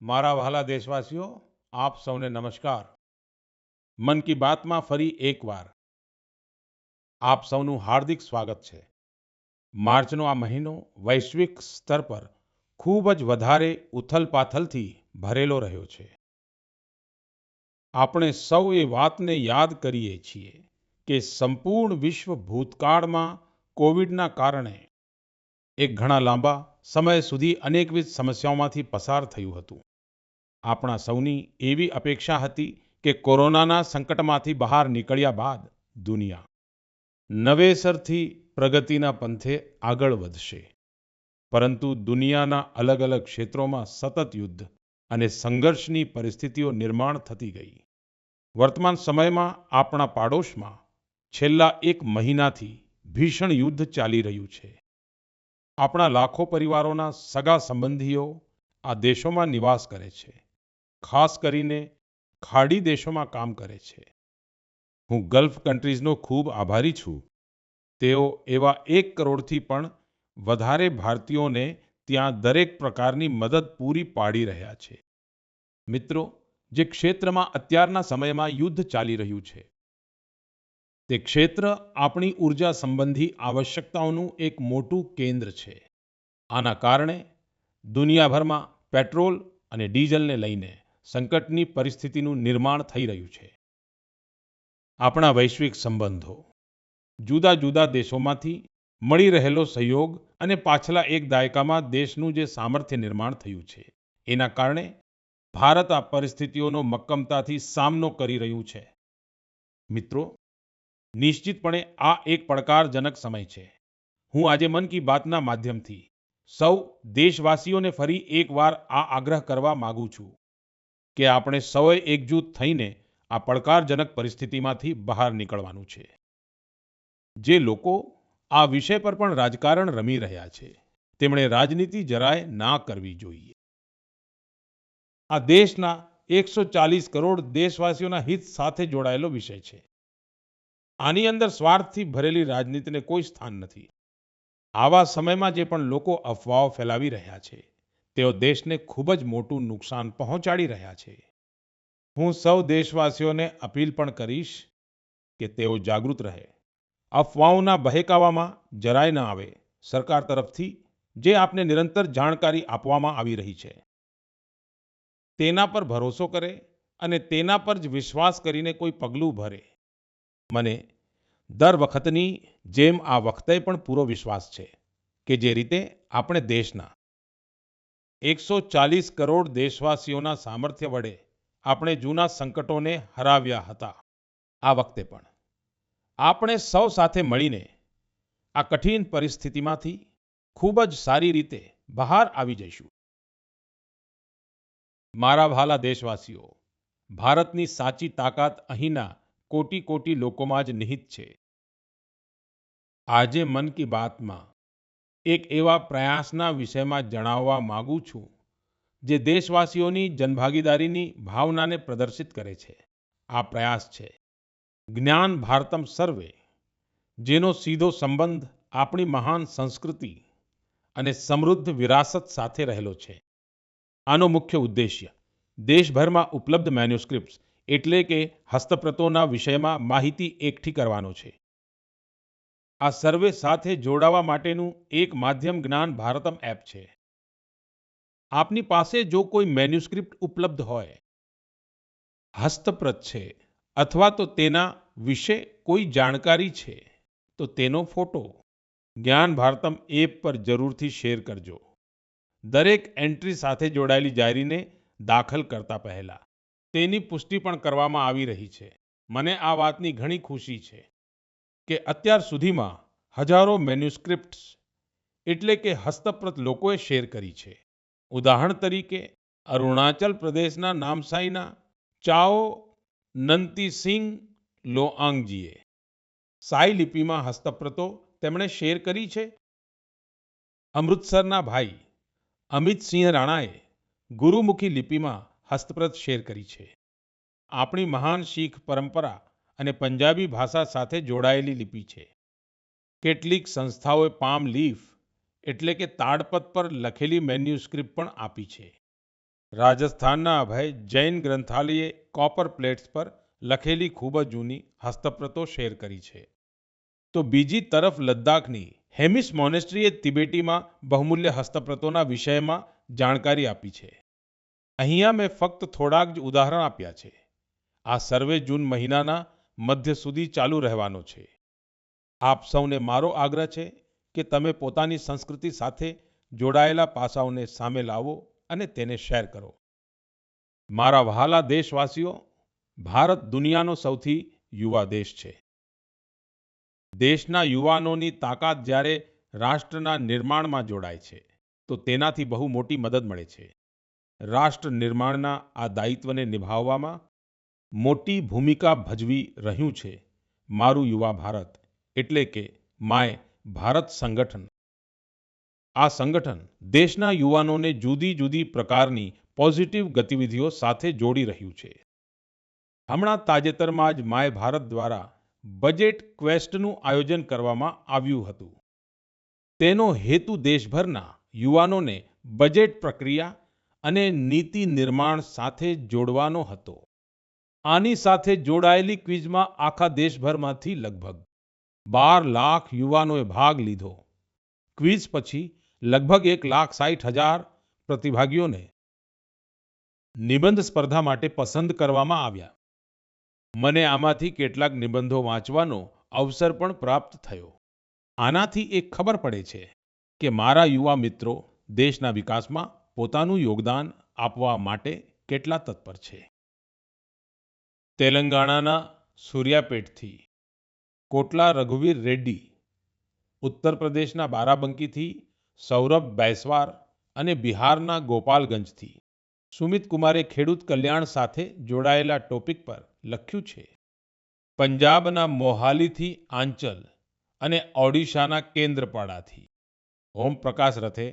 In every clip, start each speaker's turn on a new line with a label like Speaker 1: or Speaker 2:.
Speaker 1: મારા વહાલા દેશવાસીઓ, આપ સૌને નમસ્કાર. મન કી બાતમાં ફરી એકવાર આપ સૌનું હાર્દિક સ્વાગત છે. માર્ચનો આ મહિનો વૈશ્વિક સ્તર પર ખૂબ જ વધારે ઉથલપાથલથી ભરેલો રહ્યો છે. આપણે સૌ એ વાતને યાદ કરીએ છીએ કે સંપૂર્ણ વિશ્વ ભૂતકાળમાં કોવિડના કારણે એક ઘણા લાંબા સમય સુધી અનેકવિધ સમસ્યાઓમાંથી પસાર થયું હતું. આપણા સૌની એવી અપેક્ષા હતી કે કોરોનાના સંકટમાંથી બહાર નીકળ્યા બાદ દુનિયા નવેસરથી પ્રગતિના પંથે આગળ વધશે. પરંતુ દુનિયાના અલગ અલગ ક્ષેત્રોમાં સતત યુદ્ધ અને સંઘર્ષની પરિસ્થિતિઓ નિર્માણ થતી ગઈ. વર્તમાન સમયમાં આપણા પાડોશમાં છેલ્લા એક મહિનાથી ભીષણ યુદ્ધ ચાલી રહ્યું છે. આપણા લાખો પરિવારોના સગા સંબંધીઓ આ દેશોમાં નિવાસ કરે છે. ખાસ કરીને ખાડી દેશોમાં કામ કરે છે. હું ગલ્ફ કન્ટ્રીઝનો ખૂબ આભારી છું. તેઓ એવા 1 કરોડથી પણ વધારે ભારતીયોને ત્યાં દરેક પ્રકારની મદદ પૂરી પાડી રહ્યા છે. મિત્રો, જે ક્ષેત્રમાં અત્યારના સમયમાં યુદ્ધ ચાલી રહ્યું છે, તે ક્ષેત્ર આપણી ઊર્જા સંબંધી આવશ્યકતાઓનું એક મોટું કેન્દ્ર છે. આના કારણે દુનિયાભરમાં પેટ્રોલ અને ડીઝલને લઈને સંકટની પરિસ્થિતિનું નિર્માણ થઈ રહ્યું છે. આપણા વૈશ્વિક સંબંધો, જુદા જુદા દેશોમાંથી મળી રહેલો સહયોગ અને પાછલા એક દાયકામાં દેશનું જે સામર્થ્ય નિર્માણ થયું છે, એના કારણે ભારત આ પરિસ્થિતિઓનો મક્કમતાથી સામનો કરી રહ્યું છે. મિત્રો, નિશ્ચિતપણે આ એક પડકારજનક સમય છે. હું આજે મન કી બાતના માધ્યમથી સૌ દેશવાસીઓને ફરી એકવાર આ આગ્રહ કરવા માંગુ છું કે આપણે સૌએ એકજૂથ થઈને આ પડકારજનક પરિસ્થિતિમાંથી બહાર નીકળવાનું છે. જે લોકો આ વિષય પર પણ રાજકારણ રમી રહ્યા છે, તેમણે રાજનીતિ જરાય ના કરવી જોઈએ. આ દેશના 140 કરોડ દેશવાસીઓના હિત સાથે જોડાયેલો વિષય છે. આની અંદર સ્વાર્થથી ભરેલી રાજનીતિને કોઈ સ્થાન નથી. આવા સમયમાં જે પણ લોકો અફવાઓ ફેલાવી રહ્યા છે, તેઓ દેશને ખૂબ જ મોટું નુકસાન પહોંચાડી રહ્યા છે. હું સૌ દેશવાસીઓને અપીલ પણ કરીશ કે તેઓ જાગૃત રહે, અફવાઓના બહેકાવામાં જરાય ન આવે. સરકાર તરફથી જે આપને નિરંતર જાણકારી આપવામાં આવી રહી છે, તેના પર ભરોસો કરે અને તેના પર જ વિશ્વાસ કરીને કોઈ પગલું ભરે. મને દર વખતની જેમ આ વખતે પણ પૂરો વિશ્વાસ છે કે જે રીતે આપણે દેશના 140 કરોડ દેશવાસીઓના સામર્થ્ય વડે આપણે જૂના સંકટોને હરાવ્યા હતા, આ વખતે પણ આપણે સૌ સાથે મળીને આ કઠિન પરિસ્થિતિમાંથી ખૂબ જ સારી રીતે બહાર આવી જઈશું. મારા વહાલા દેશવાસીઓ, ભારતની સાચી તાકાત અહીંના કોટી કોટી લોકોમાં જ નિહિત છે. આજે મન કી બાતમાં એક એવા પ્રયાસના વિષયમાં જણાવવા માંગુ છું જે દેશવાસીઓની જનભાગીદારીની ભાવનાને પ્રદર્શિત કરે છે. આ પ્રયાસ છે જ્ઞાન ભારતમ સર્વે, જેનો સીધો સંબંધ આપણી મહાન સંસ્કૃતિ અને સમૃદ્ધ વિરાસત સાથે રહેલો છે. આનો મુખ્ય ઉદ્દેશ્ય દેશભરમાં ઉપલબ્ધ મેન્યુસ્ક્રિપ્ટ્સ એટલે કે હસ્તપ્રતોના વિષયમાં માહિતી એકઠી કરવાનો છે. આ સર્વે સાથે જોડાવા માટેનું એક માધ્યમ જ્ઞાન ભારતમ એપ છે. આપની પાસે જો કોઈ મેન્યુસ્ક્રિપ્ટ ઉપલબ્ધ હોય, હસ્તપ્રત છે અથવા તો તેના વિશે કોઈ જાણકારી છે, તો તેનો ફોટો જ્ઞાન ભારતમ એપ પર જરૂરથી શેર કરજો. દરેક એન્ટ્રી સાથે જોડાયેલી ડાયરીને દાખલ કરતા પહેલા તેની પુષ્ટિ પણ કરવામાં આવી રહી છે. મને આ વાતની ઘણી ખુશી છે કે અત્યાર સુધીમાં હજારો મેન્યુસ્ક્રિપ્ટ્સ એટલે કે હસ્તપ્રત લોકોએ શેર કરી છે. ઉદાહરણ તરીકે અરુણાચલ પ્રદેશના નામસાઈના ચાઓ નંતીસિંગ લોઆંગજીએ સાઈ લિપિમાં હસ્તપ્રતો તેમણે શેર કરી છે. અમૃતસરના ભાઈ અમિતસિંહ રાણાએ ગુરુમુખી લિપિમાં હસ્તપ્રત શેર કરી છે. આપણી મહાન શીખ પરંપરા અને પંજાબી ભાષા સાથે જોડાયેલી લિપિ છે. કેટલીક સંસ્થાઓએ પામ લીફ એટલે કે તાડપત્ર પર લખેલી મેન્યુસ્ક્રિપ્ટ પણ આપી છે. રાજસ્થાનના અભય જૈન ગ્રંથાલયે કોપર પ્લેટ્સ પર લખેલી ખૂબ જ જૂની હસ્તપ્રતો શેર કરી છે. તો બીજી તરફ લદ્દાખની હેમિસ મોનેસ્ટ્રીએ તિબેટીમાં બહુમૂલ્ય હસ્તપ્રતોના વિષયમાં જાણકારી આપી છે. અહીંયા મેં ફક્ત થોડાક જ ઉદાહરણ આપ્યા છે. આ સર્વે જૂન મહિનાના મધ્ય સુધી ચાલુ રહેવાનો છે. આપ સૌને મારો આગ્રહ છે કે તમે પોતાની સંસ્કૃતિ સાથે જોડાયેલા પાસાઓને સામે લાવો અને તેને શેર કરો. મારા વહાલા દેશવાસીઓ, ભારત દુનિયાનો સૌથી યુવા દેશ છે. દેશના યુવાનોની તાકાત જ્યારે રાષ્ટ્રના નિર્માણમાં જોડાય છે તો તેનાથી બહુ મોટી મદદ મળે છે. રાષ્ટ્ર નિર્માણના આ દાયિત્વને નિભાવવામાં મોટી ભૂમિકા ભજવી રહ્યું છે મારું યુવા ભારત એટલે કે માય ભારત સંગઠન. આ સંગઠન દેશના યુવાનોને જુદી જુદી પ્રકારની પોઝિટિવ ગતિવિધિઓ સાથે જોડી રહ્યું છે. હમણાં તાજેતરમાં જ માય ભારત દ્વારા બજેટ ક્વેસ્ટનું આયોજન કરવામાં આવ્યું હતું. તેનો હેતુ દેશભરના યુવાનોને બજેટ પ્રક્રિયા અને નીતિ નિર્માણ સાથે જોડવાનો હતો. આની સાથે જોડાયેલી ક્વિઝમાં આખા દેશભરમાંથી લગભગ 12 લાખ યુવાનોએ ભાગ લીધો. ક્વિઝ પછી લગભગ 1,60,000 પ્રતિભાગીઓને નિબંધ સ્પર્ધા માટે પસંદ કરવામાં આવ્યા. મને આમાંથી કેટલાક નિબંધો વાંચવાનો અવસર પણ પ્રાપ્ત થયો. આનાથી એક ખબર પડે છે કે મારા યુવા મિત્રો દેશના વિકાસમાં પોતાનું યોગદાન આપવા માટે કેટલા તત્પર છે. તેલંગાણાના સૂર્યાપેટથી કોટલા રઘુવીર રેડ્ડી, ઉત્તર પ્રદેશના બારાબંકીથી સૌરભ બૈસવાર અને બિહારના ગોપાલગંજથી સુમિત કુમારે ખેડૂત કલ્યાણ સાથે જોડાયેલા ટોપિક પર લખ્યું છે. પંજાબના મોહાલીથી આંચલ અને ઓડિશાના કેન્દ્રપાડાથી ઓમ પ્રકાશ રથે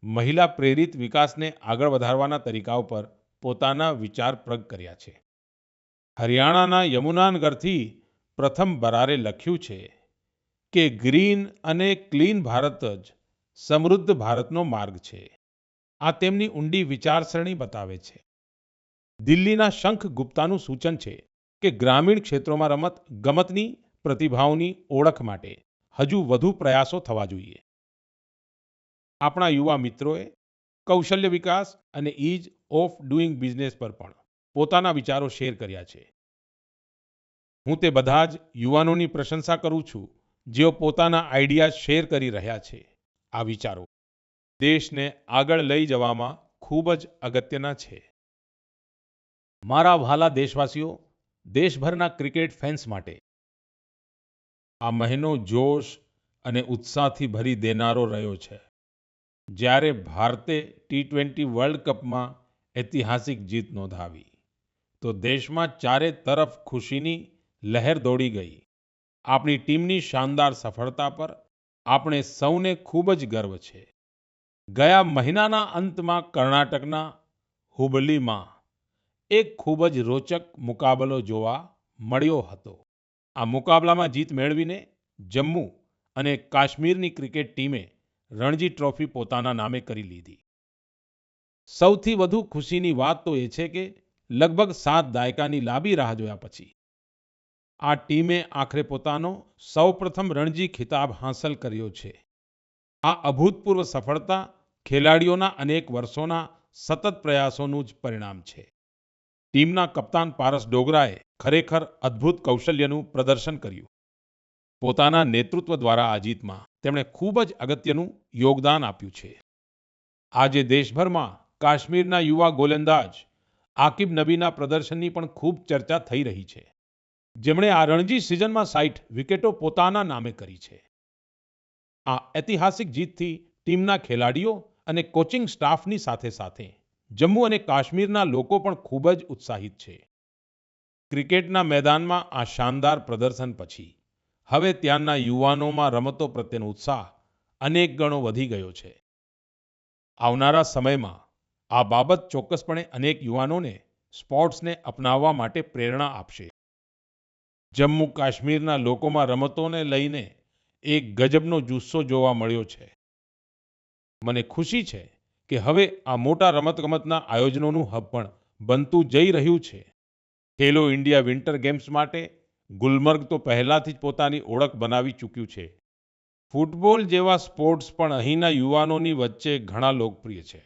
Speaker 1: મહિલા પ્રેરિત વિકાસને આગળ વધારવાના તરીકાઓ પર પોતાના વિચાર પ્રગટ કર્યા છે. હરિયાણાના યમુનાનગરથી પ્રથમ બરારે લખ્યું છે કે ગ્રીન અને ક્લીન ભારત જ સમૃદ્ધ ભારતનો માર્ગ છે. આ તેમની ઊંડી વિચારસરણી બતાવે છે. દિલ્હીના શંખ ગુપ્તાનું સૂચન છે કે ગ્રામીણ ક્ષેત્રોમાં રમત ગમતની પ્રતિભાઓની ઓળખ માટે હજુ વધુ પ્રયાસો થવા જોઈએ. આપણા યુવા મિત્રોએ કૌશલ્ય વિકાસ અને ઇઝ ઓફ ડુઇંગ બિઝનેસ પર પણ પોતાના વિચારો શેર કર્યા છે. હું તે બધા જ યુવાનોની પ્રશંસા કરું છું જેઓ પોતાના આઈડિયા શેર કરી રહ્યા છે. આ વિચારો દેશને આગળ લઈ જવામાં ખૂબ જ અગત્યના છે. મારા વહાલા દેશવાસીઓ, દેશભરના ક્રિકેટ ફેન્સ માટે આ મહિનો જોશ અને ઉત્સાહથી ભરી દેનારો રહ્યો છે. જ્યારે ભારતે ટી20 વર્લ્ડ કપમાં ઐતિહાસિક જીત નોંધાવી તો દેશમાં ચારે તરફ ખુશીની લહેર દોડી ગઈ. આપણી ટીમની શાનદાર સફળતા પર આપણે સૌને ખૂબ જ ગર્વ છે. ગયા મહિનાના અંતમાં કર્ણાટકના હુબલીમાં એક ખૂબ જ રોચક મુકાબલો જોવા મળ્યો હતો. આ મુકાબલામાં જીત મેળવીને જમ્મુ અને કાશ્મીરની ક્રિકેટ ટીમે રણજી ટ્રોફી પોતાના નામે કરી લીધી. સૌથી વધુ ખુશીની વાત તો એ છે કે લગભગ 7 દાયકાની લાંબી રાહ જોયા પછી આ ટીમે આખરે પોતાનો સૌપ્રથમ રણજી ખિતાબ હાંસલ કર્યો છે. આ અભૂતપૂર્વ સફળતા ખેલાડીઓના અનેક વર્ષોના સતત પ્રયાસોનું જ પરિણામ છે. ટીમના કપ્તાન પારસ ડોગરાએ ખરેખર અદ્ભુત કૌશલ્યનું પ્રદર્શન કર્યું. પોતાના નેતૃત્વ દ્વારા આ જીતમાં તેમણે ખૂબ જ અગત્યનું યોગદાન આપ્યું છે. આજે દેશભરમાં કાશ્મીરના યુવા ગોલંદાજ આકિબ નબીના પ્રદર્શનની પણ ખૂબ ચર્ચા થઈ રહી છે, જેમણે આ રણજી સિઝનમાં 60 વિકેટો પોતાના નામે કરી છે. આ ઐતિહાસિક જીતથી ટીમના ખેલાડીઓ અને કોચિંગ સ્ટાફની સાથે સાથે જમ્મુ અને કાશ્મીરના લોકો પણ ખૂબ જ ઉત્સાહિત છે. ક્રિકેટના મેદાનમાં આ શાનદાર પ્રદર્શન પછી હવે ત્યાંના યુવાનોમાં રમતો પ્રત્યેનો ઉત્સાહ અનેક ગણો વધી ગયો છે. આવનારા સમયમાં આ બાબત ચોક્કસપણે અનેક યુવાનોને સ્પોર્ટ્સને અપનાવવા માટે પ્રેરણા આપશે. જમ્મુ કાશ્મીરના લોકોમાં રમતોને લઈને એક ગજબનો જુસ્સો જોવા મળ્યો છે. મને ખુશી છે કે હવે આ મોટા રમતગમતના આયોજનોનું હબ પણ બનતું જઈ રહ્યું છે. ખેલો ઇન્ડિયા વિન્ટર ગેમ્સ માટે ગુલમર્ગ તો પહેલાથી જ પોતાની ઓળખ બનાવી ચૂક્યું છે. ફૂટબોલ જેવા સ્પોર્ટ્સ પણ અહીંના યુવાનોની વચ્ચે ઘણા લોકપ્રિય છે.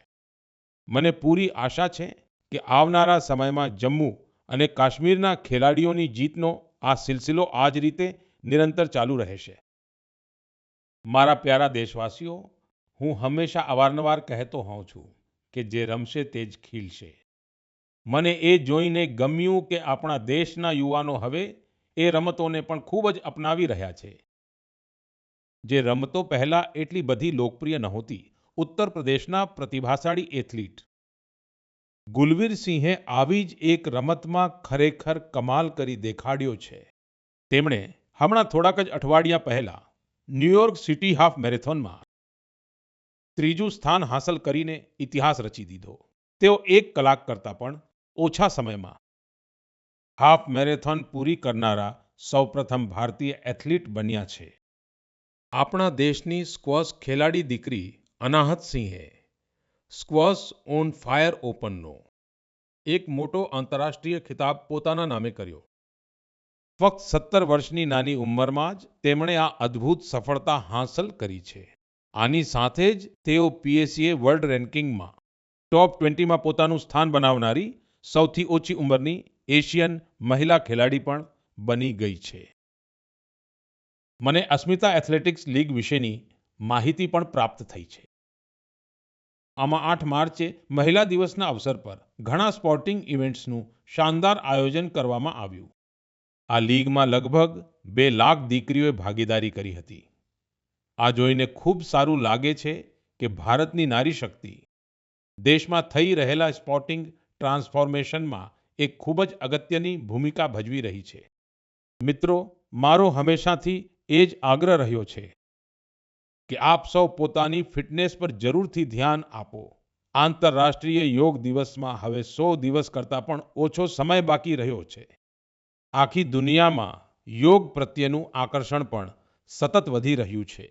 Speaker 1: મને પૂરી આશા છે કે આવનારા સમયમાં જમ્મુ અને કાશ્મીરના ખેલાડીઓની જીતનો આ સિલસિલો આ જ રીતે નિરંતર ચાલુ રહેશે. મારા પ્યારા દેશવાસીઓ, હું હંમેશા અવારનવાર કહેતો હોઉં છું કે જે રમશે તે જ ખીલશે. મને એ જોઈને ગમ્યું કે આપણા દેશના યુવાનો હવે એ રમતોને પણ ખૂબ જ અપનાવી રહ્યા છે. જે રમતો પહેલા એટલી બધી લોકપ્રિય નહોતી. ઉત્તર પ્રદેશના પ્રતિભાશાળી એથ્લીટ ગુલવીર સિંહે આવી જ એક રમતમાં ખરેખર કમાલ કરી દેખાડ્યો છે. તેમણે હમણાં થોડાક જ અઠવાડિયા પહેલા ન્યૂયોર્ક સિટી હાફ મેરેથોનમાં ત્રીજું સ્થાન હાંસલ કરીને ઇતિહાસ રચી દીધો. તેઓ 1 કલાક કરતાં પણ ઓછા સમયમાં હાફ મેરેથોન પૂરી કરનારા સૌપ્રથમ ભારતીય એથ્લીટ બન્યા છે. આપણા દેશની સ્ક્વોશ ખેલાડી દીકરી અનાહત સિંહે સ્ક્વોશ ઓન ફાયર ઓપનનો એક મોટો આંતરરાષ્ટ્રીય ખિતાબ પોતાના નામે કર્યો. ફક્ત 17 વર્ષની નાની ઉંમરમાં જ તેમણે આ અદ્ભુત સફળતા હાંસલ કરી છે. આની સાથે જ તેઓ PSA વર્લ્ડ રેન્કિંગમાં ટોપ 20માં પોતાનું સ્થાન બનાવનારી સૌથી ઓછી ઉંમરની એશિયન મહિલા ખેલાડી પણ બની ગઈ છે. મને અસ્મિતા એથ્લેટિક્સ લીગ વિશેની માહિતી પણ પ્રાપ્ત થઈ છે. આમાં 8 માર્ચે મહિલા દિવસના અવસર પર ઘણા સ્પોર્ટિંગ ઇવેન્ટ્સનું શાનદાર આયોજન કરવામાં આવ્યું. આ લીગમાં લગભગ 2 લાખ દીકરીઓએ ભાગીદારી કરી હતી. આ જોઈને ખૂબ સારું લાગે છે કે ભારતની નારી શક્તિ દેશમાં થઈ રહેલા સ્પોર્ટિંગ ટ્રાન્સફોર્મેશનમાં એક ખૂબ જ અગત્યની ભૂમિકા ભજવી રહી છે. મિત્રો, મારો હંમેશાથી એ જ આગ્રહ રહ્યો છે કે આપ સૌ પોતાની ફિટનેસ પર જરૂરથી ધ્યાન આપો. આંતરરાષ્ટ્રીય યોગ દિવસમાં હવે 100 દિવસ કરતાં પણ ઓછો સમય બાકી રહ્યો છે. આખી દુનિયામાં યોગ પ્રત્યેનું આકર્ષણ પણ સતત વધી રહ્યું છે.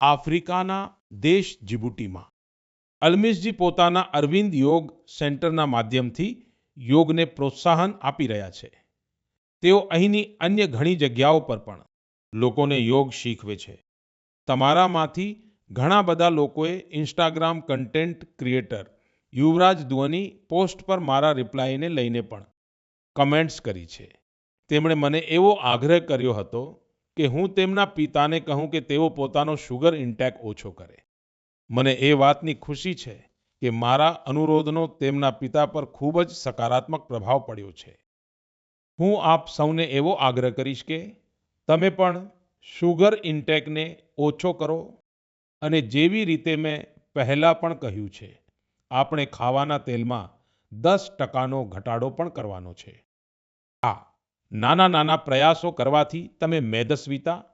Speaker 1: આફ્રિકાના દેશ જીબુટીમાં અલ્મિસજી પોતાના અરવિંદ યોગ સેન્ટરના માધ્યમથી યોગને પ્રોત્સાહન આપી રહ્યા છે. તેઓ અહીંની અન્ય ઘણી જગ્યાઓ પર પણ લોકોને યોગ શીખવે છે. તમારામાંથી ઘણા બધા લોકોએ ઇન્સ્ટાગ્રામ કન્ટેન્ટ ક્રિએટર યુવરાજ દુઆની પોસ્ટ પર મારા રિપ્લાયને લઈને પણ કમેન્ટ્સ કરી છે. તેમણે મને એવો આગ્રહ કર્યો હતો કે હું તેમના પિતાને કહું કે તેઓ પોતાનો શુગર ઇન્ટેક ઓછો કરે. મને એ વાતની ખુશી છે કે મારા અનુરોધનો તેમના પિતા પર ખૂબ જ સકારાત્મક પ્રભાવ પડ્યો છે. હું આપ સૌને એવો આગ્રહ કરીશ કે તમે પણ શુગર ઇન્ટેકને ઓછો કરો અને જેવી રીતે મેં પહેલા પણ કહ્યું છે, આપણે ખાવાના તેલમાં 10% ઘટાડો પણ કરવાનો છે. હા, નાના નાના પ્રયાસો કરવાથી તમે મેદસ્વીતા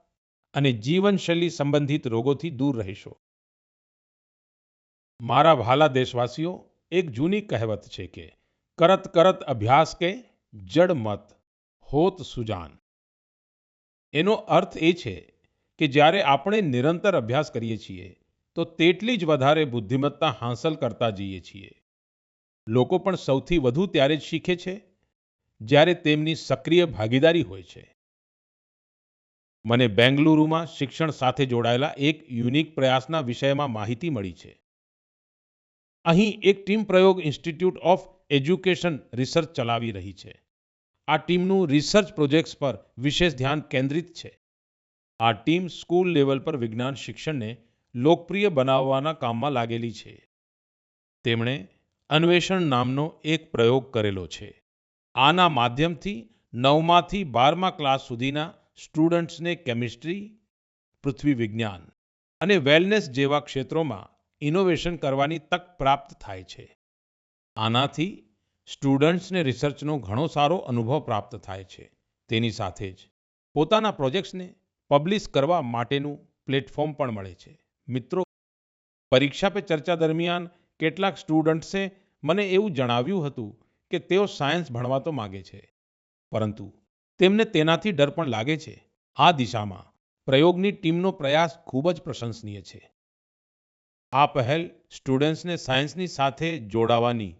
Speaker 1: અને જીવનશૈલી સંબંધિત રોગોથી દૂર રહેશો. મારા વહાલા દેશવાસીઓ, એક જૂની કહેવત છે કે કરત કરત અભ્યાસ કે જડ મત હોત સુજાન. એનો અર્થ એ છે કે જ્યારે આપણે નિરંતર અભ્યાસ કરીએ છીએ તો તેટલી જ વધારે બુદ્ધિમત્તા હાંસલ કરતા જઈએ છીએ. લોકો પણ સૌથી વધુ ત્યારે જ શીખે છે જ્યારે તેમની સક્રિય ભાગીદારી હોય છે. મને બેંગલુરુમાં શિક્ષણ સાથે જોડાયેલા એક યુનિક પ્રયાસના વિષયમાં માહિતી મળી છે. અહીં એક ટીમ પ્રયોગ ઇન્સ્ટિટ્યૂટ ઓફ એજ્યુકેશન રિસર્ચ ચલાવી રહી છે. આ ટીમનું રિસર્ચ પ્રોજેક્ટ્સ પર વિશેષ ધ્યાન કેન્દ્રિત છે. આ ટીમ સ્કૂલ લેવલ પર વિજ્ઞાન શિક્ષણને લોકપ્રિય બનાવવાના કામમાં લાગેલી છે. તેમણે અન્વેષણ નામનો એક પ્રયોગ કરેલો છે. આના માધ્યમથી 9માંથી 12મા ક્લાસ સુધીના સ્ટુડન્ટ્સને કેમિસ્ટ્રી, પૃથ્વી વિજ્ઞાન અને વેલનેસ જેવા ક્ષેત્રોમાં ઇનોવેશન કરવાની તક પ્રાપ્ત થાય છે. આનાથી સ્ટુડન્ટ્સને રિસર્ચનો ઘણો સારો અનુભવ પ્રાપ્ત થાય છે. તેની સાથે જ પોતાના પ્રોજેક્ટ્સને પબ્લિશ કરવા માટેનું પ્લેટફોર્મ પણ મળે છે. મિત્રો, પરીક્ષા પે ચર્ચા દરમિયાન કેટલાક સ્ટુડન્ટ્સે મને એવું જણાવ્યું હતું કે તેઓ સાયન્સ ભણવા તો માંગે છે, પરંતુ તેમને તેનાથી ડર પણ લાગે છે. આ દિશામાં પ્રયોગની ટીમનો પ્રયાસ ખૂબ જ પ્રશંસનીય છે. આ પહેલ સ્ટુડન્ટ્સને સાયન્સની સાથે જોડાવાની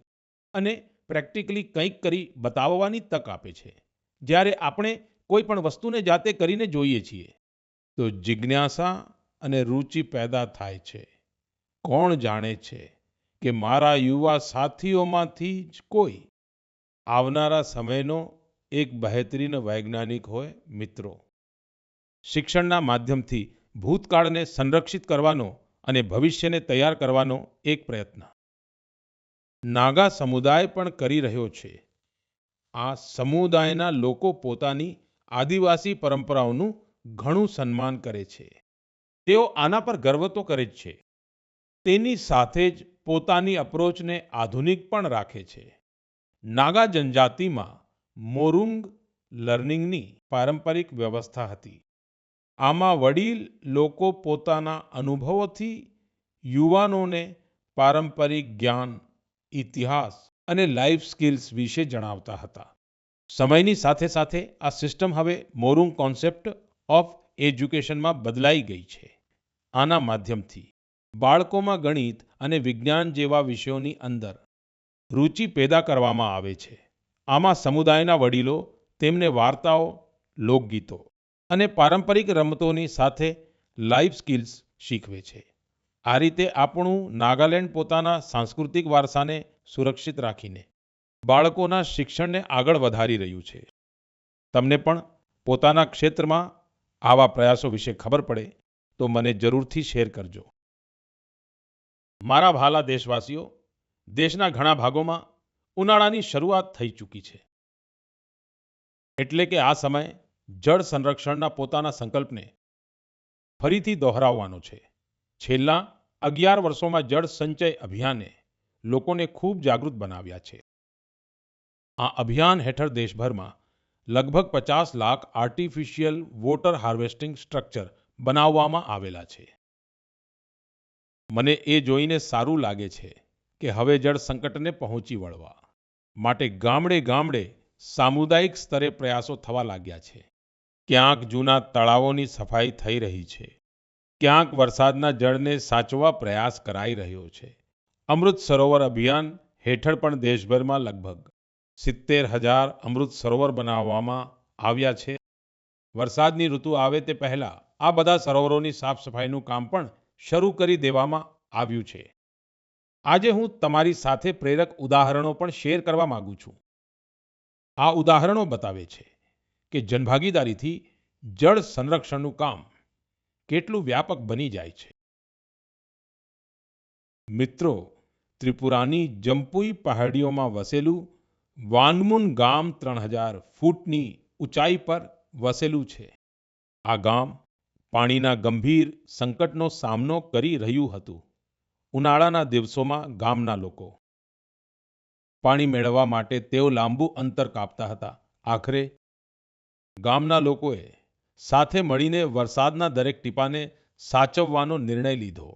Speaker 1: અને પ્રેક્ટિકલી કંઈક કરી બતાવવાની તક આપે છે. જ્યારે આપણે કોઈ પણ વસ્તુને જાતે કરીને જોઈએ છીએ તો જિજ્ઞાસા અને રુચિ પેદા થાય છે. કોણ જાણે છે કે મારા યુવા સાથીઓમાંથી જ કોઈ આવનારા સમયનો એક બહેતરીન વૈજ્ઞાનિક હોય. મિત્રો, શિક્ષણના માધ્યમથી ભૂતકાળને સંરક્ષિત કરવાનો અને ભવિષ્યને તૈયાર કરવાનો એક પ્રયત્ન નાગા સમુદાય પણ કરી રહ્યો છે. આ સમુદાયના લોકો પોતાની આદિવાસી પરંપરાઓનું ઘણું સન્માન કરે છે. તેઓ આના પર ગર્વ તો કરે જ છે, તેની સાથે જ પોતાની અપ્રોચને આધુનિક પણ રાખે છે. નાગા જનજાતિમાં મોરુંગ લર્નિંગની પારંપરિક વ્યવસ્થા હતી. આમાં વડીલ લોકો પોતાના અનુભવોથી યુવાનોને પારંપરિક જ્ઞાન, ઇતિહાસ અને લાઈફ સ્કિલ્સ વિશે જણાવતા હતા. સમયની સાથે સાથે આ સિસ્ટમ હવે મોરુંગ કોન્સેપ્ટ ઓફ એજ્યુકેશનમાં બદલાઈ ગઈ છે. આના માધ્યમથી બાળકોમાં ગણિત અને વિજ્ઞાન જેવા વિષયોની અંદર રુચિ પેદા કરવામાં આવે છે. આમાં સમુદાયના વડીલો તેમને વાર્તાઓ, લોકગીતો અને પારંપરિક રમતોની સાથે લાઈફ સ્કિલ્સ શીખવે છે. આ રીતે આપણું નાગાલેન્ડ પોતાના સાંસ્કૃતિક વારસાને સુરક્ષિત રાખીને બાળકોના શિક્ષણને આગળ વધારી રહ્યું છે. તમને પણ પોતાના ક્ષેત્રમાં આવા પ્રયાસો વિશે ખબર પડે તો મને જરૂરથી શેર કરજો. મારા ભાલા દેશવાસીઓ, દેશના ઘણા ભાગોમાં ઉનાળાની શરૂઆત થઈ ચૂકી છે. એટલે કે આ સમય જળ સંરક્ષણના પોતાના સંકલ્પને ફરીથી દોહરાવવાનો છે. છેલ્લા 11 વર્ષોમાં જળ સંચય અભિયાને લોકોને ખૂબ જાગૃત બનાવ્યા છે. આ અભિયાન હેઠળ દેશભરમાં લગભગ 50 lakh artificial water harvesting structure બનાવવામાં આવેલા છે. મને એ જોઈને સારું લાગે છે કે હવે જળ સંકટને પહોંચી વળવા માટે ગામડે ગામડે સામુદાયિક સ્તરે પ્રયાસો થવા લાગ્યા છે. ક્યાંક જૂના તળાવોની સફાઈ થઈ રહી છે, ક્યાંક વરસાદના જળને સાચવવા પ્રયાસ કરાઈ રહ્યો છે. અમૃત સરોવર અભિયાન હેઠળ પણ દેશભરમાં લગભગ 70,000 અમૃત સરોવર બનાવવામાં આવ્યા છે. વરસાદની ઋતુ આવે તે પહેલા આ બધા સરોવરોની સાફ સફાઈનું કામ પણ શરૂ કરી દેવામાં આવ્યું છે. આજે હું તમારી સાથે પ્રેરક ઉદાહરણો પણ શેર કરવા માંગુ છું. આ ઉદાહરણો બતાવે છે કે જનભાગીદારીથી જળ સંરક્ષણનું કામ કેટલું વ્યાપક બની જાય છે. મિત્રો, ત્રિપુરાની જમ્પુઈ પહાડીઓમાં વસેલું વાંગમુન ગામ 3000 ફૂટની ઊંચાઈ પર વસેલું છે. આ ગામ પાણીના ગંભીર સંકટનો સામનો કરી રહ્યું હતું. ઉનાળાના દિવસોમાં ગામના લોકો પાણી મેળવવા માટે તેઓ લાંબુ અંતર કાપતા હતા. આખરે ગામના લોકોએ સાથે મળીને વરસાદના દરેક ટીપાને સાચવવાનો નિર્ણય લીધો.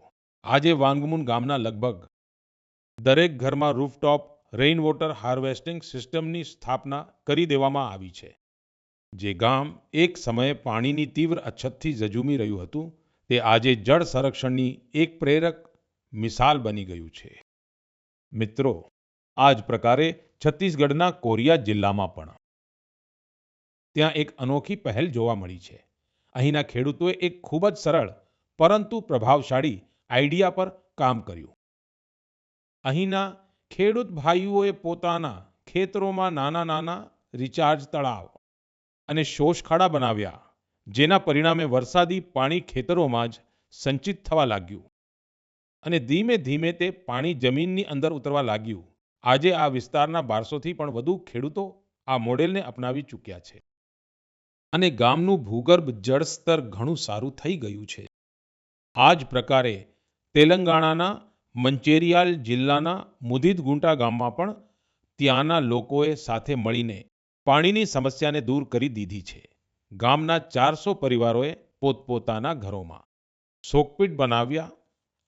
Speaker 1: આજે વાંગમુન ગામના લગભગ દરેક ઘરમાં રૂફટોપ રેઇન વોટર હાર્વેસ્ટિંગ સિસ્ટમની સ્થાપના કરી દેવામાં આવી છે. જે ગામ એક સમયે પાણીની તીવ્ર અછતથી ઝઝૂમી રહ્યું હતું, તે આજે જળ સંરક્ષણની એક પ્રેરક મિસાલ બની ગયું છે. મિત્રો, આ જ પ્રકારે છત્તીસગઢના કોરિયા જિલ્લામાં પણ ત્યાં એક અનોખી પહેલ જોવા મળી છે. અહીંના ખેડૂતોએ એક ખૂબ જ સરળ પરંતુ પ્રભાવશાળી આઈડિયા પર કામ કર્યું. અહીંના ખેડૂત ભાઈઓએ પોતાના ખેતરોમાં નાના નાના રિચાર્જ તળાવ અને શોષખાડા બનાવ્યા, જેના પરિણામે વરસાદી પાણી ખેતરોમાં જ સંચિત થવા લાગ્યું અને ધીમે ધીમે તે પાણી જમીનની અંદર ઉતરવા લાગ્યું. આજે આ વિસ્તારના 1200થી પણ વધુ ખેડૂતો આ મોડેલને અપનાવી ચૂક્યા છે અને ગામનું ભૂગર્ભ જળસ્તર ઘણું સારું થઈ ગયું છે. આ જ પ્રકારે તેલંગાણાના મંચેરિયાલ જિલ્લાના મુદિતગુંટા ગામમાં પણ ત્યાંના લોકોએ સાથે મળીને પાણીની સમસ્યાને દૂર કરી દીધી છે. ગામના 400 પરિવારોએ પોતપોતાના ઘરોમાં સોકપીટ બનાવ્યા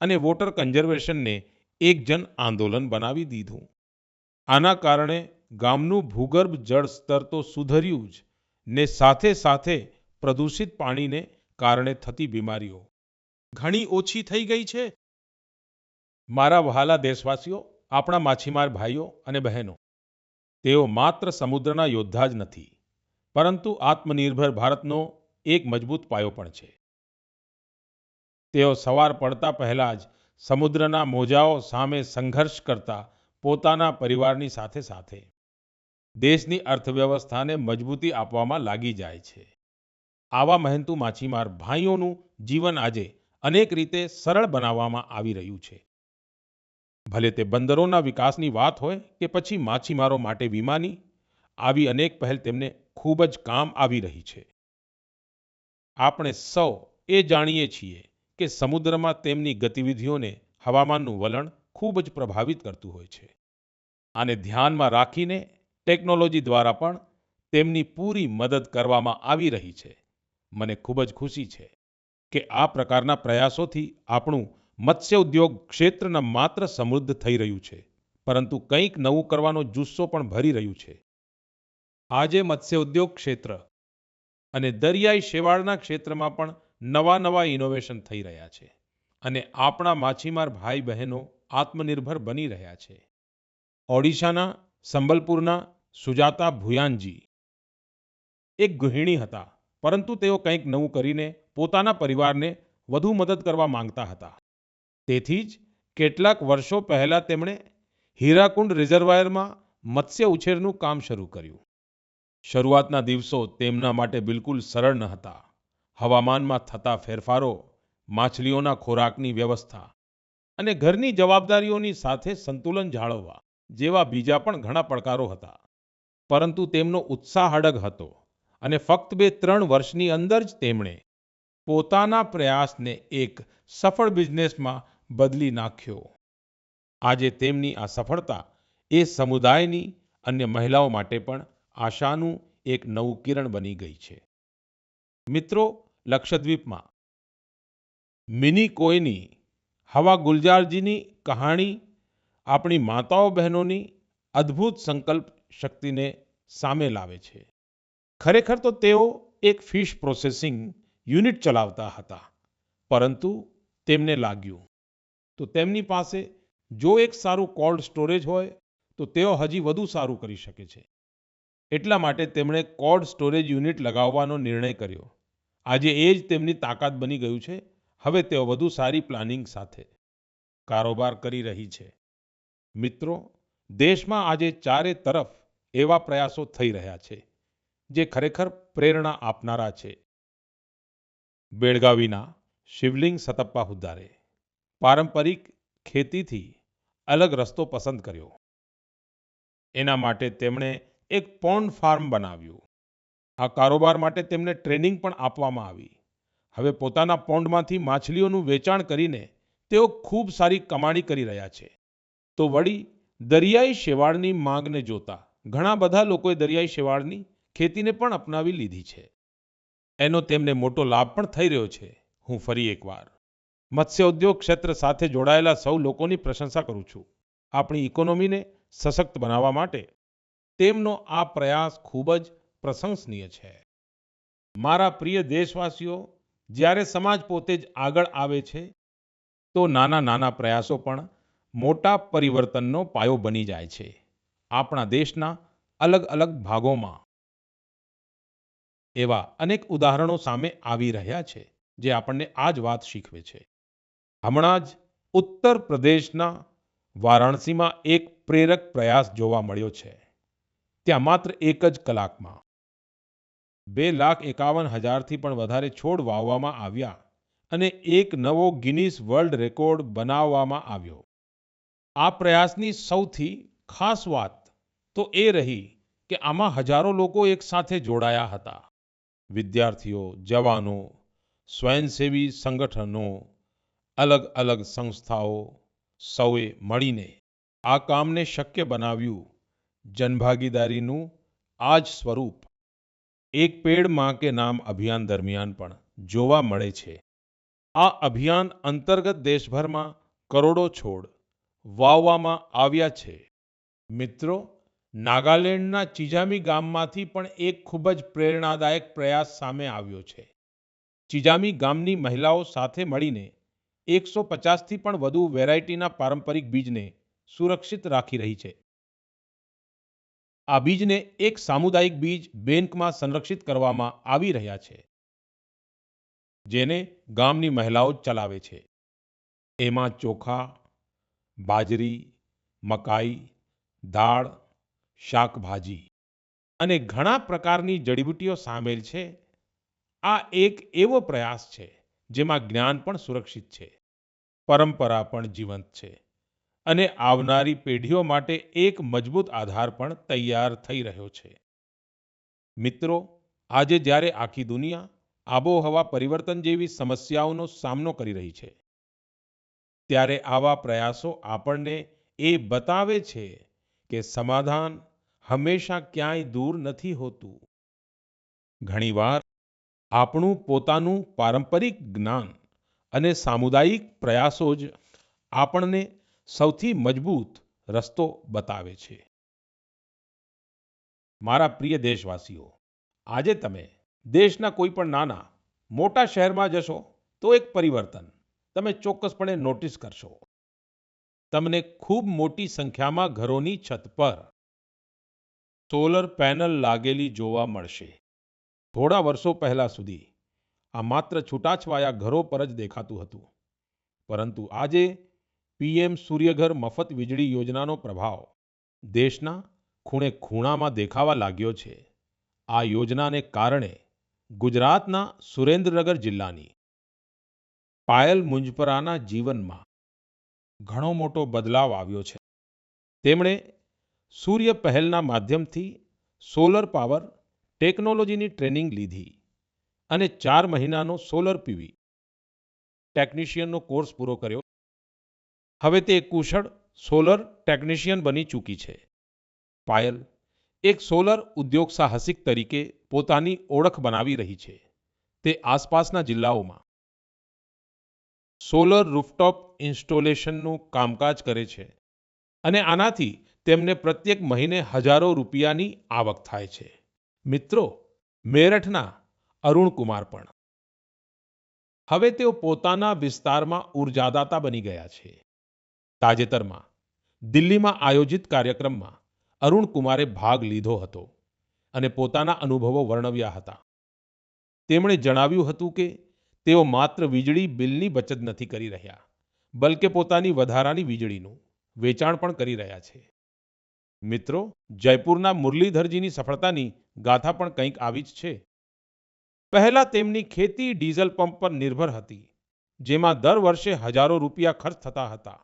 Speaker 1: અને વોટર કન્ઝર્વેશનને એક જન આંદોલન બનાવી દીધું. આના કારણે ગામનું ભૂગર્ભ જળ સ્તર તો સુધર્યું જ ને સાથે સાથે પ્રદૂષિત પાણીને કારણે થતી બીમારીઓ ઘણી ઓછી થઈ ગઈ છે. મારા વહાલા દેશવાસીઓ, આપણા માછીમાર ભાઈઓ અને બહેનો, તેઓ માત્ર સમુદ્રના યોદ્ધા જ નથી, પરંતુ આત્મનિર્ભર ભારતનો એક મજબૂત પાયો પણ છે. તેઓ સવાર પડતા પહેલા જ સમુદ્રના મોજાઓ સામે સંઘર્ષ કરતા પોતાના પરિવારની સાથે સાથે દેશની અર્થવ્યવસ્થાને મજબૂતી આપવામાં લાગી જાય છે. આવા મહેનતુ માછીમાર ભાઈઓનું જીવન આજે અનેક રીતે સરળ બનાવવામાં આવી રહ્યું છે. ભલે તે બંદરોના વિકાસની વાત હોય કે પછી માછીમારો માટે વીમાની, આવી અનેક પહેલ તેમને ખૂબ જ કામ આવી રહી છે. આપણે સૌ એ જાણીએ છીએ કે સમુદ્રમાં તેમની ગતિવિધિઓને હવામાનનું વલણ ખૂબ જ પ્રભાવિત કરતું હોય છે. આને ધ્યાનમાં રાખીને ટેકનોલોજી દ્વારા પણ તેમની પૂરી મદદ કરવામાં આવી રહી છે. મને ખૂબ જ ખુશી છે કે આ પ્રકારના પ્રયાસોથી આપણું મત્સ્ય ઉદ્યોગ ક્ષેત્ર ન માત્ર સમૃદ્ધ થઈ રહ્યું છે, પરંતુ કંઈક નવું કરવાનો જુસ્સો પણ ભરી રહ્યું છે. આજે મત્સ્ય ઉદ્યોગ ક્ષેત્ર અને દરિયાઈ શેવાળના ક્ષેત્રમાં પણ નવા નવા ઇનોવેશન થઈ રહ્યા છે અને આપણા માછીમાર ભાઈ બહેનો આત્મનિર્ભર બની રહ્યા છે. ઓડિશાના સંબલપુરના સુજાતા ભુયાનજી એક ગૃહિણી હતા, પરંતુ તેઓ કંઈક નવું કરીને પોતાના પરિવારને વધુ મદદ કરવા માંગતા હતા. તેથી જ કેટલાક વર્ષો પહેલા તેમણે હીરાકુંડ રિઝર્વાયરમાં મત્સ્ય ઉછેરનું કામ શરૂ કર્યું. શરૂઆતના દિવસો તેમના માટે બિલકુલ સરળ ન હતા. હવામાનમાં થતા ફેરફારો, માછલીઓના ખોરાકની વ્યવસ્થા અને ઘરની જવાબદારીઓની સાથે સંતુલન જાળવવા જેવા બીજા પણ ઘણા પડકારો હતા. પરંતુ તેમનો ઉત્સાહ અડગ હતો અને ફક્ત 2-3 વર્ષની અંદર જ તેમણે પોતાના પ્રયાસને એક સફળ બિઝનેસમાં બદલી નાખ્યો. આજે તેમની આ સફળતા એ સમુદાયની અન્ય મહિલાઓ માટે પણ આશાનું એક નવું કિરણ બની ગઈ છે. મિત્રો, લક્ષદ્વીપમાં મિની કોઈની હવા ગુલજારજીની કહાણી આપણી માતાઓ બહેનોની અદ્ભુત સંકલ્પ શક્તિને સામે લાવે છે. ખરેખર તો તેઓ એક ફિશ પ્રોસેસિંગ યુનિટ ચલાવતા હતા, પરંતુ તેમને લાગ્યું તો તેમની પાસે જો એક સારું કોલ્ડ સ્ટોરેજ હોય તો તેઓ હજી વધુ સારું કરી શકે છે. એટલા માટે તેમણે કોલ્ડ સ્ટોરેજ યુનિટ લગાવવાનો નિર્ણય કર્યો. આજે એ જ તેમની તાકાત બની ગયું છે. હવે તેઓ વધુ સારી પ્લાનિંગ સાથે કારોબાર કરી રહી છે. મિત્રો, દેશમાં આજે ચારે તરફ એવા પ્રયાસો થઈ રહ્યા છે જે ખરેખર પ્રેરણા આપનારા છે. બેળગાવીના શિવલિંગ સતપ્પા હુદ્દારે પારંપરિક ખેતીથી અલગ રસ્તો પસંદ કર્યો. એના માટે તેમણે એક પોન્ડ ફાર્મ બનાવ્યું. આ કારોબાર માટે તેમને ટ્રેનિંગ પણ આપવામાં આવી. હવે પોતાના પોન્ડમાંથી માછલીઓનું વેચાણ કરીને તેઓ ખૂબ સારી કમાણી કરી રહ્યા છે. તો વળી દરિયાઈ શેવાળની માંગને જોતા ઘણા બધા લોકોએ દરિયાઈ શેવાળની ખેતીને પણ અપનાવી લીધી છે. એનો તેમને મોટો લાભ પણ થઈ રહ્યો છે. હું ફરી એકવાર મત્સ્ય ઉદ્યોગ ક્ષેત્ર સાથે જોડાયેલા સૌ લોકોની પ્રશંસા કરું છું. આપણી ઇકોનોમીને સશક્ત બનાવવા માટે તેમનો આ પ્રયાસ ખૂબ જ પ્રશંસનીય છે. મારા પ્રિય દેશવાસીઓ, જ્યારે સમાજ પોતે જ આગળ આવે છે તો નાના નાના પ્રયાસો પણ મોટા પરિવર્તનનો પાયો બની જાય છે. આપણા દેશના અલગ અલગ ભાગોમાં એવા અનેક ઉદાહરણો સામે આવી રહ્યા છે જે આપણને આ જ વાત શીખવે છે. હમણાં જ ઉત્તર પ્રદેશના વારાણસીમાં એક પ્રેરક પ્રયાસ જોવા મળ્યો છે. ત્યાં માત્ર એક જ કલાકમાં 2,51,000થી પણ વધારે છોડ વાવવામાં આવ્યા અને એક નવો ગિનીસ વર્લ્ડ રેકોર્ડ બનાવવામાં આવ્યો. આ પ્રયાસની સૌથી ખાસ વાત તો એ રહી કે આમાં હજારો લોકો એક સાથે જોડાયા હતા. વિદ્યાર્થીઓ, જવાનો, સ્વયંસેવી સંગઠનો, અલગ અલગ સંસ્થાઓ, સૌએ મળીને આ કામને શક્ય બનાવ્યું. જનભાગીદારીનું આ જ સ્વરૂપ એક પેડ માં કે નામ અભિયાન દરમિયાન પણ જોવા મળે છે. આ અભિયાન અંતર્ગત દેશભરમાં કરોડો છોડ વાવવામાં આવ્યા છે. મિત્રો, નાગાલેન્ડના ચિજામી ગામમાંથી પણ એક ખૂબ જ પ્રેરણાદાયક પ્રયાસ સામે આવ્યો છે. ચિજામી ગામની મહિલાઓ સાથે મળીને 150થી પણ વધુ વેરાયટીના પારંપરિક બીજને સુરક્ષિત રાખી રહી છે. આ બીજને એક સામુદાયિક બીજ બેંકમાં સંરક્ષિત કરવામાં આવી રહ્યા છે, જેને ગામની મહિલાઓ ચલાવે છે. એમાં ચોખા, બાજરી, મકાઈ, દાળ, શાકભાજી અને ઘણા પ્રકારની જડીબુટ્ટીઓ સામેલ છે. આ એક એવો પ્રયાસ છે જેમાં જ્ઞાન પણ સુરક્ષિત છે, પરંપરા પણ જીવંત છે અને આવનારી પેઢીઓ માટે એક મજબૂત આધાર પણ તૈયાર થઈ રહ્યો છે. મિત્રો, આજે જ્યારે આખી દુનિયા આબોહવા પરિવર્તન જેવી સમસ્યાઓનો સામનો કરી રહી છે, ત્યારે આવા પ્રયાસો આપણને એ બતાવે છે કે સમાધાન હંમેશા ક્યાંય દૂર નથી હોતું. ઘણીવાર આપણું પોતાનું પારંપરિક જ્ઞાન અને સામુદાયિક પ્રયાસો જ આપણને સૌથી મજબૂત રસ્તો બતાવે છે. મારા પ્રિય દેશવાસીઓ, આજે તમે દેશના કોઈ પણ નાના મોટા શહેરમાં જશો તો એક પરિવર્તન તમે ચોક્કસપણે નોટિસ કરશો. તમને ખૂબ મોટી સંખ્યામાં ઘરોની છત પર સોલર પેનલ લાગેલી જોવા મળશે. થોડા વર્ષો પહેલા સુધી આ માત્ર છૂટાછવાયા ઘરો પર જ દેખાતું હતું, પરંતુ આજે પીએમ સૂર્યઘર મફત વીજળી યોજનાનો પ્રભાવ દેશના ખૂણે ખૂણામાં દેખાવા લાગ્યો છે. આ યોજનાને કારણે ગુજરાતના સુરેન્દ્રનગર જિલ્લાની પાયલ મુંજપરાના જીવનમાં ઘણો મોટો બદલાવ આવ્યો છે. તેમણે સૂર્ય પહેલના માધ્યમથી સોલર પાવર ટેકનોલોજીની ટ્રેનિંગ લીધી અને 4 મહિનાનો સોલર પીવી ટેકનિશિયનનો કોર્સ પૂરો કર્યો. હવે તે એક કુશળ સોલર ટેકનિશિયન બની ચૂકી છે. પાયલ એક સોલર ઉદ્યોગ સાહસિક તરીકે પોતાની ઓળખ બનાવી રહી છે. તે આસપાસના જિલ્લાઓમાં સોલર રૂફટોપ ઇન્સ્ટોલેશનનું કામકાજ કરે છે અને આનાથી તેમને પ્રત્યેક મહિને હજારો રૂપિયાની આવક થાય છે. મિત્રો, મેરઠના અરુણકુમાર પણ હવે તેઓ પોતાના વિસ્તારમાં ઉર્જાદાતા બની ગયા છે. તાજેતરમાં દિલ્હીમાં આયોજિત કાર્યક્રમમાં અરુણકુમારે ભાગ લીધો હતો અને પોતાના અનુભવો વર્ણવ્યા હતા. તેમણે જણાવ્યું હતું કે તેઓ માત્ર વીજળી બિલની બચત નથી કરી રહ્યા, બલકે પોતાની વધારાની વીજળીનું વેચાણ પણ કરી રહ્યા છે. મિત્રો, જયપુરના મુરલીધરજીની સફળતાની ગાથા પણ કંઈક આવી જ છે. પહેલા તેમની ખેતી ડીઝલ પંપ પર નિર્ભર હતી, જેમાં દર વર્ષે હજારો રૂપિયા ખર્ચ થતા હતા.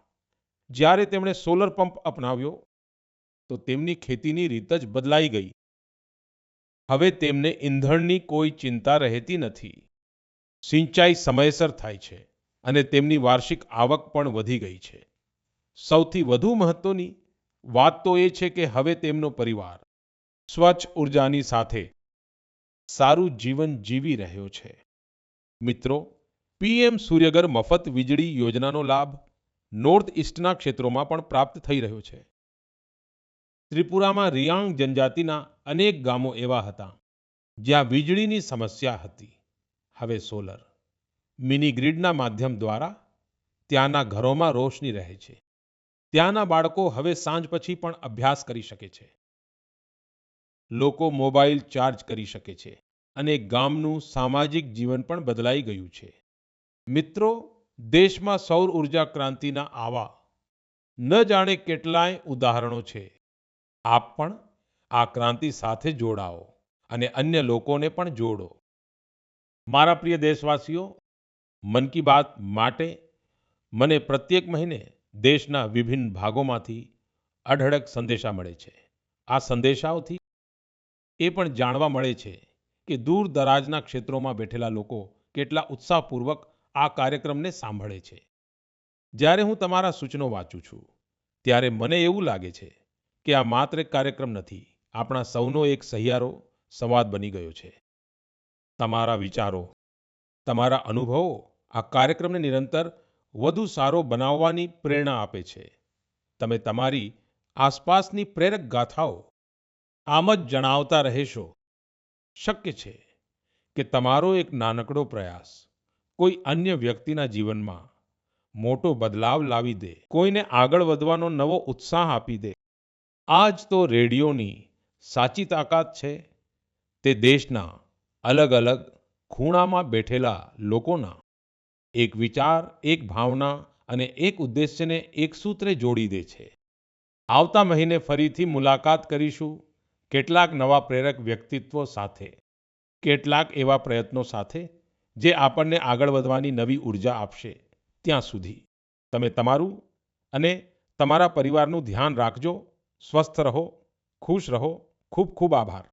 Speaker 1: જ્યારે તેમણે સોલર પંપ અપનાવ્યો તો તેમની ખેતીની રીત જ બદલાઈ ગઈ. હવે તેમને ઈંધણની કોઈ ચિંતા રહેતી નથી. સિંચાઈ સમયસર થાય છે અને તેમની વાર્ષિક આવક પણ વધી ગઈ છે. સૌથી વધુ મહત્વની વાત તો એ છે કે હવે તેમનો પરિવાર સ્વચ્છ ઉર્જાની સાથે સારું જીવન જીવી રહ્યો છે. મિત્રો, પીએમ સૂર્યઘર મફત વીજળી યોજનાનો લાભ નોર્થ ઇસ્ટના ક્ષેત્રોમાં પણ પ્રાપ્ત થઈ રહ્યો છે. ત્રિપુરામાં રિયાંગ જનજાતિના અનેક ગામો એવા હતા જ્યાં વીજળીની સમસ્યા હતી. હવે સોલર મિની ગ્રીડના માધ્યમ દ્વારા ત્યાંના ઘરોમાં રોશની રહે છે. ત્યાંના બાળકો હવે સાંજ પછી પણ અભ્યાસ કરી શકે છે. લોકો મોબાઈલ ચાર્જ કરી શકે છે અને ગામનું સામાજિક જીવન પણ બદલાઈ ગયું છે. મિત્રો, દેશમાં સૌર ઉર્જા ક્રાંતિના આવા ન જાણે કેટલાય ઉદાહરણો છે. આપ પણ આ ક્રાંતિ સાથે જોડાઓ અને અન્ય લોકોને પણ જોડો. મારા પ્રિય દેશવાસીઓ, મન કી બાત માટે મને પ્રત્યેક મહિને દેશના વિભિન્ન ભાગોમાંથી અઢળક સંદેશા મળે છે. આ સંદેશાઓથી એ પણ જાણવા મળે છે કે દૂર દરાજના ક્ષેત્રોમાં બેઠેલા લોકો કેટલા ઉત્સાહપૂર્વક આ કાર્યક્રમને સાંભળે છે. જ્યારે હું તમારા સૂચનો વાંચું છું, ત્યારે મને એવું લાગે છે કે આ માત્ર એક કાર્યક્રમ નથી, આપણા સૌનો એક સહિયારો સંવાદ બની ગયો છે. તમારા વિચારો, તમારા અનુભવો આ કાર્યક્રમને નિરંતર વધુ સારો બનાવવાની પ્રેરણા આપે છે. તમે તમારી આસપાસની પ્રેરક ગાથાઓ આમ જ જણાવતા રહેશો. શક્ય છે કે તમારો એક નાનકડો પ્રયાસ કોઈ અન્ય વ્યક્તિના જીવનમાં મોટો બદલાવ લાવી દે, કોઈને આગળ વધવાનો નવો ઉત્સાહ આપી દે. આ જ તો રેડિયોની સાચી તાકાત છે. તે દેશના અલગ અલગ ખૂણામાં બેઠેલા લોકોના એક વિચાર, એક ભાવના અને એક ઉદ્દેશ્યને એક સૂત્રે જોડી દે છે. આવતા મહિને ફરીથી મુલાકાત કરીશું કેટલાક નવા પ્રેરક વ્યક્તિત્વો સાથે, કેટલાક એવા પ્રયત્નો સાથે જે આપણને આગળ વધવાની નવી ઉર્જા આપશે. ત્યાં સુધી તમે તમારું અને તમારા પરિવારનું ધ્યાન રાખજો. સ્વસ્થ રહો, ખુશ રહો. ખૂબ ખૂબ આભાર.